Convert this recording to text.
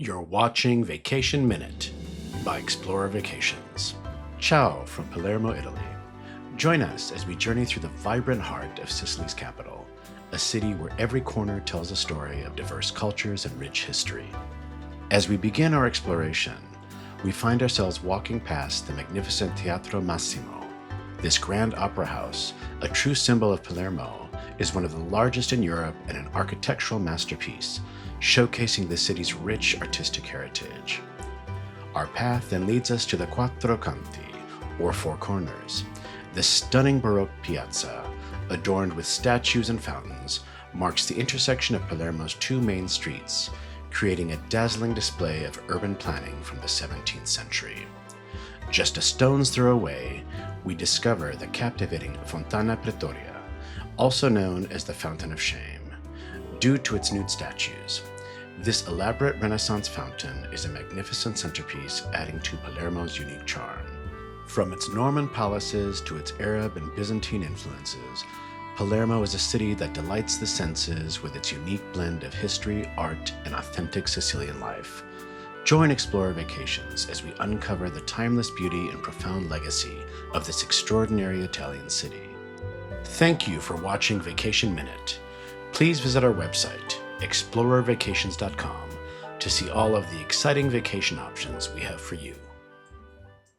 You're watching Vacation Minute by Explorer Vacations. Ciao from Palermo, Italy. Join us as we journey through the vibrant heart of Sicily's capital, a city where every corner tells a story of diverse cultures and rich history. As we begin our exploration, we find ourselves walking past the magnificent Teatro Massimo. This grand opera house, a true symbol of Palermo, is one of the largest in Europe and an architectural masterpiece, showcasing the city's rich artistic heritage. Our path then leads us to the Quattro Canti, or Four Corners. This stunning Baroque piazza, adorned with statues and fountains, marks the intersection of Palermo's two main streets, creating a dazzling display of urban planning from the 17th century. Just a stone's throw away, we discover the captivating Fontana Pretoria, also known as the Fountain of Shame, due to its nude statues. This elaborate Renaissance fountain is a magnificent centerpiece, adding to Palermo's unique charm. From its Norman palaces to its Arab and Byzantine influences, Palermo is a city that delights the senses with its unique blend of history, art, and authentic Sicilian life. Join Explorer Vacations as we uncover the timeless beauty and profound legacy of this extraordinary Italian city. Thank you for watching Vacation Minute. Please visit our website, explorervacations.com, to see all of the exciting vacation options we have for you.